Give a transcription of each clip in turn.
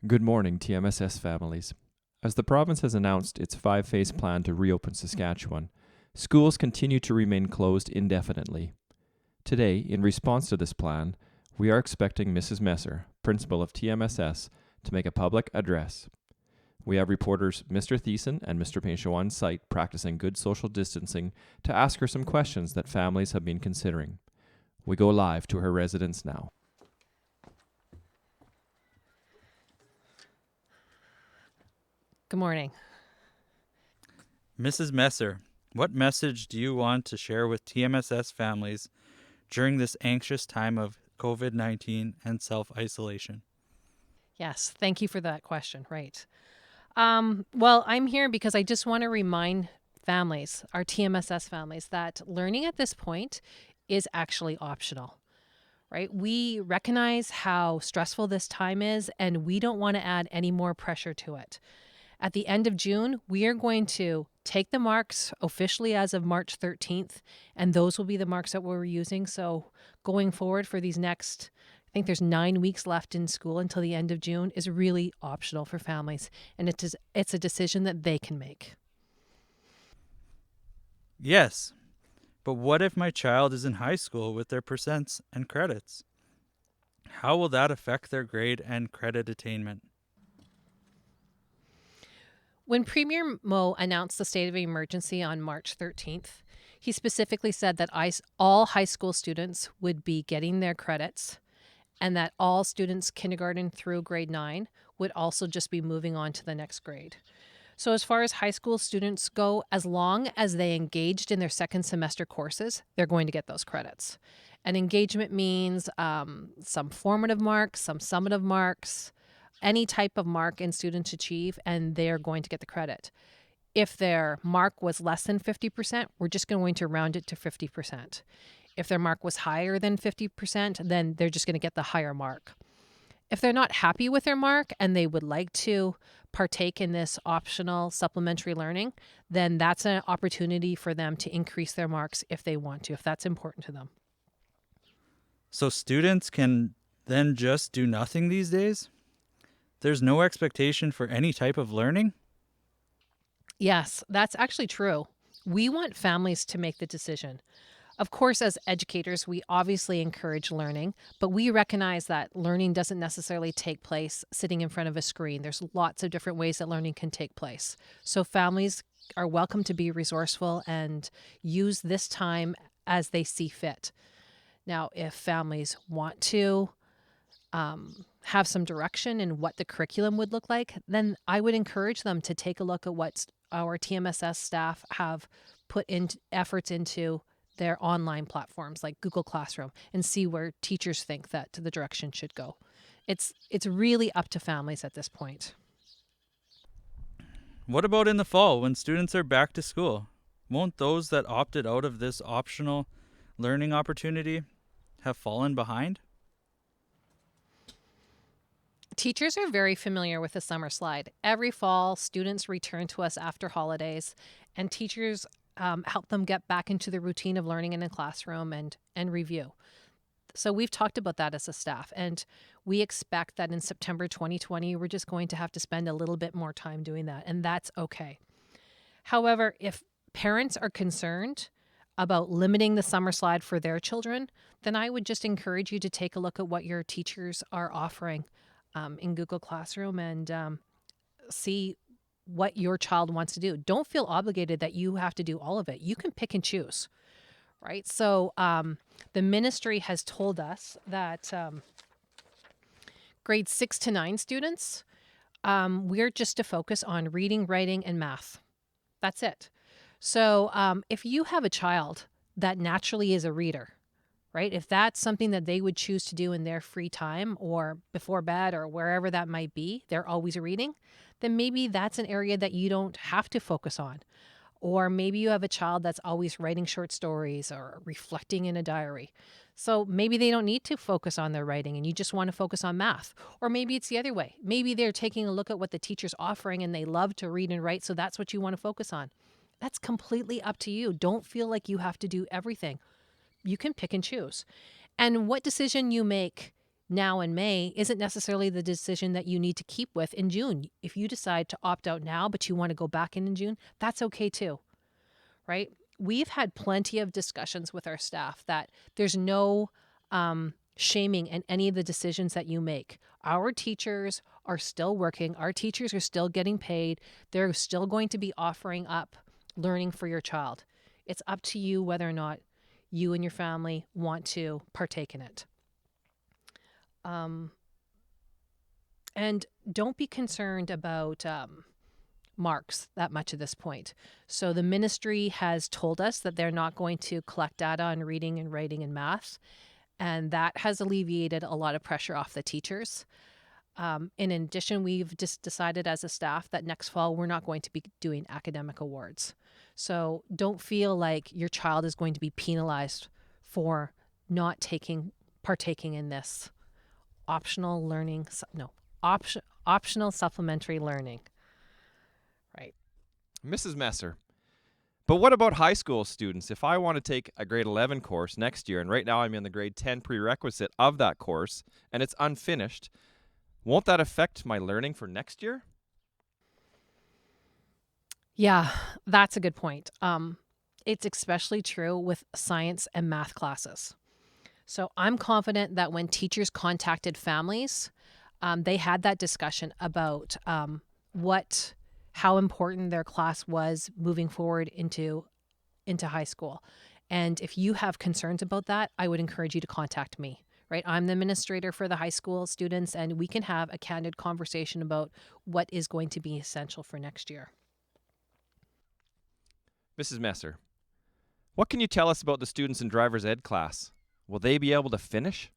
Good morning, TMSS families. As the province has announced its 5-phase plan to reopen Saskatchewan, schools continue to remain closed indefinitely. Today, in response to this plan, we are expecting Mrs. Messer, principal of TMSS, to make a public address. We have reporters Mr. Thiessen and Mr. Pinchot on site practicing good social distancing to ask her some questions that families have been considering. We go live to her residence now. Good morning. Mrs. Messer, what message do you want to share with TMSS families during this anxious time of COVID-19 and self-isolation? Yes, thank you for that question. Right. Well, I'm here because I just want to remind families, our TMSS families, that learning at this point is actually optional, right? We recognize how stressful this time is, and we don't want to add any more pressure to it. At the end of June, we are going to take the marks officially as of March 13th, and those will be the marks that we're using. So going forward for these next, I think there's 9 weeks left in school until the end of June, is really optional for families, and it's a decision that they can make. Yes, but what if my child is in high school with their percents and credits? How will that affect their grade and credit attainment? When Premier Moe announced the state of emergency on March 13th, he specifically said that all high school students would be getting their credits and that all students kindergarten through grade 9 would also just be moving on to the next grade. So as far as high school students go, as long as they engaged in their second semester courses, they're going to get those credits. And engagement means some formative marks, some summative marks, any type of mark in students achieve, and they're going to get the credit. If their mark was less than 50%, we're just going to round it to 50%. If their mark was higher than 50%, then they're just going to get the higher mark. If they're not happy with their mark and they would like to partake in this optional supplementary learning, then that's an opportunity for them to increase their marks if they want to, if that's important to them. So students can then just do nothing these days? There's no expectation for any type of learning? Yes, that's actually true. We want families to make the decision. Of course, as educators, we obviously encourage learning, but we recognize that learning doesn't necessarily take place sitting in front of a screen. There's lots of different ways that learning can take place. So families are welcome to be resourceful and use this time as they see fit. Now, if families want to have some direction in what the curriculum would look like, then I would encourage them to take a look at what our TMSS staff have put in efforts into their online platforms like Google Classroom and see where teachers think that the direction should go. It's really up to families at this point. What about in the fall when students are back to school? Won't those that opted out of this optional learning opportunity have fallen behind? Teachers are very familiar with the summer slide. Every fall, students return to us after holidays, and teachers help them get back into the routine of learning in the classroom and review. So we've talked about that as a staff, and we expect that in September 2020, we're just going to have to spend a little bit more time doing that, and that's okay. However, if parents are concerned about limiting the summer slide for their children, then I would just encourage you to take a look at what your teachers are offering in Google Classroom and see what your child wants to do. Don't feel obligated that you have to do all of it. You can pick and choose, right? So the ministry has told us that grades 6 to 9 students, we're just to focus on reading, writing, and math. That's it. So if you have a child that naturally is a reader, right? If that's something that they would choose to do in their free time or before bed or wherever that might be, they're always reading, then maybe that's an area that you don't have to focus on. Or maybe you have a child that's always writing short stories or reflecting in a diary. So maybe they don't need to focus on their writing and you just want to focus on math. Or maybe it's the other way. Maybe they're taking a look at what the teacher's offering and they love to read and write, so that's what you want to focus on. That's completely up to you. Don't feel like you have to do everything. You can pick and choose. And what decision you make now in May isn't necessarily the decision that you need to keep with in June. If you decide to opt out now, but you want to go back in June, that's okay too, right? We've had plenty of discussions with our staff that there's no shaming in any of the decisions that you make. Our teachers are still working. Our teachers are still getting paid. They're still going to be offering up learning for your child. It's up to you whether or not you and your family want to partake in it. And don't be concerned about marks that much at this point. So the ministry has told us that they're not going to collect data on reading and writing and math, and that has alleviated a lot of pressure off the teachers. In addition, we've just decided as a staff that next fall we're not going to be doing academic awards. So don't feel like your child is going to be penalized for not partaking in this optional learning, optional supplementary learning. Right. Mrs. Messer, but what about high school students? If I want to take a grade 11 course next year, and right now I'm in the grade 10 prerequisite of that course, and it's unfinished, won't that affect my learning for next year? Yeah, that's a good point. It's especially true with science and math classes. So I'm confident that when teachers contacted families, they had that discussion about how important their class was moving forward into high school. And if you have concerns about that, I would encourage you to contact me. Right? I'm the administrator for the high school students, and we can have a candid conversation about what is going to be essential for next year. Mrs. Messer, what can you tell us about the students in driver's ed class? Will they be able to finish?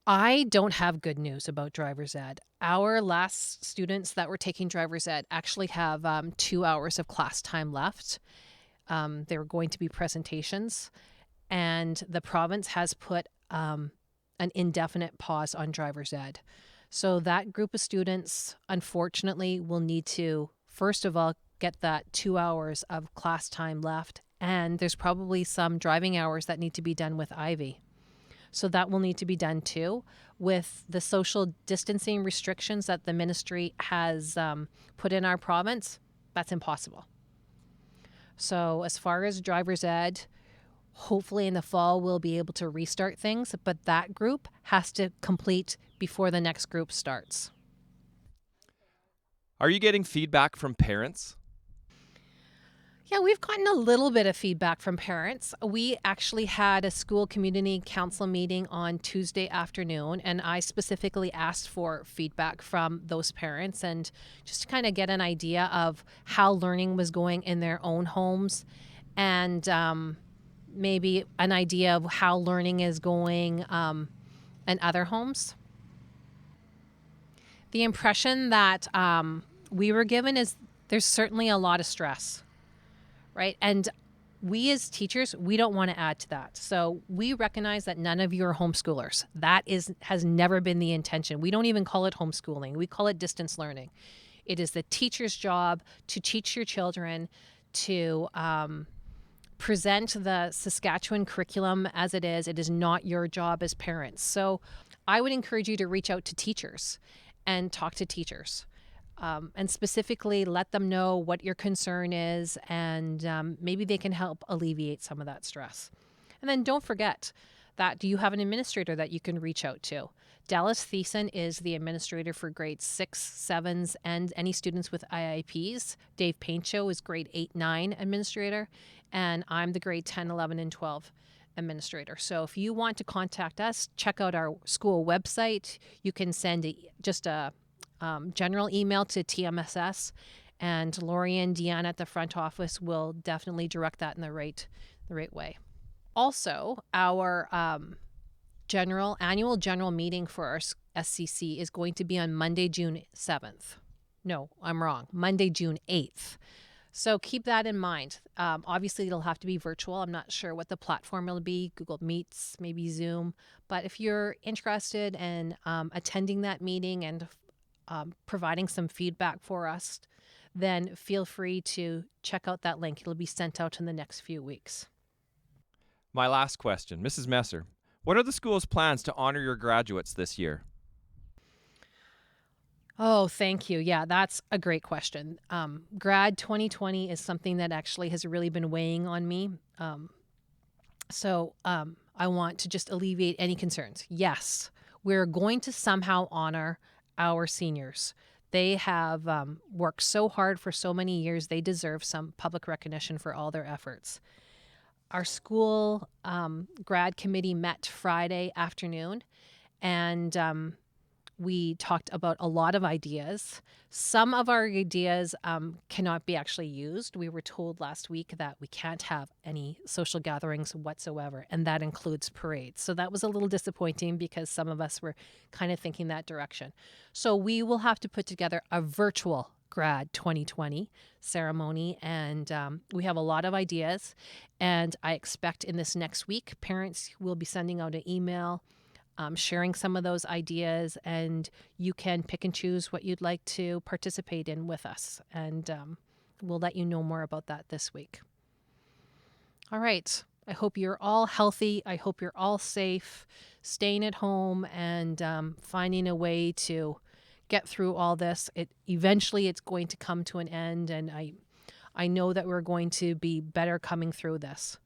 I don't have good news about driver's ed. Our last students that were taking driver's ed actually have 2 hours of class time left. There are going to be presentations, and the province has put an indefinite pause on driver's ed. So that group of students, unfortunately, will need to, first of all, get that 2 hours of class time left. And there's probably some driving hours that need to be done with Ivy. So that will need to be done too. With the social distancing restrictions that the ministry has put in our province, that's impossible. So as far as driver's ed, hopefully in the fall we'll be able to restart things, but that group has to complete before the next group starts. Are you getting feedback from parents? Yeah, we've gotten a little bit of feedback from parents. We actually had a school community council meeting on Tuesday afternoon, and I specifically asked for feedback from those parents and just to kind of get an idea of how learning was going in their own homes and maybe an idea of how learning is going in other homes. The impression that we were given is there's certainly a lot of stress. Right. And we as teachers, we don't want to add to that. So we recognize that none of you are homeschoolers. That has never been the intention. We don't even call it homeschooling. We call it distance learning. It is the teacher's job to teach your children, to present the Saskatchewan curriculum as it is. It is not your job as parents. So I would encourage you to reach out to teachers and talk to teachers. And specifically let them know what your concern is, and maybe they can help alleviate some of that stress. And then don't forget that you have an administrator that you can reach out to. Dallas Thiessen is the administrator for grades 6, 7s, and any students with IIPs. Dave Paincho is grade 8, 9 administrator, and I'm the grade 10, 11, and 12 administrator. So if you want to contact us, check out our school website. You can send just a general email to TMSS, and Lori and Deanna at the front office will definitely direct that in the right way. Also, our annual general meeting for our SCC is going to be on Monday, June 7th. No, I'm wrong. Monday, June 8th. So keep that in mind. Obviously, it'll have to be virtual. I'm not sure what the platform will be, Google Meets, maybe Zoom. But if you're interested in attending that meeting and providing some feedback for us, then feel free to check out that link. It'll be sent out in the next few weeks. My last question, Mrs. Messer, What are the school's plans to honor your graduates this year? Oh, thank you. Yeah, that's a great question. Grad 2020 is something that actually has really been weighing on me. So I want to just alleviate any concerns. Yes, we're going to somehow honor our seniors. They have worked so hard for so many years. They deserve some public recognition for all their efforts. Our school grad committee met Friday afternoon, and we talked about a lot of ideas. Some of our ideas cannot be actually used. We were told last week that we can't have any social gatherings whatsoever, and that includes parades. So that was a little disappointing because some of us were kind of thinking that direction. So we will have to put together a virtual grad 2020 ceremony, and we have a lot of ideas. And I expect in this next week, parents will be sending out an email sharing some of those ideas, and you can pick and choose what you'd like to participate in with us. And we'll let you know more about that this week. All right. I hope you're all healthy. I hope you're all safe, staying at home and finding a way to get through all this. Eventually it's going to come to an end, and I know that we're going to be better coming through this.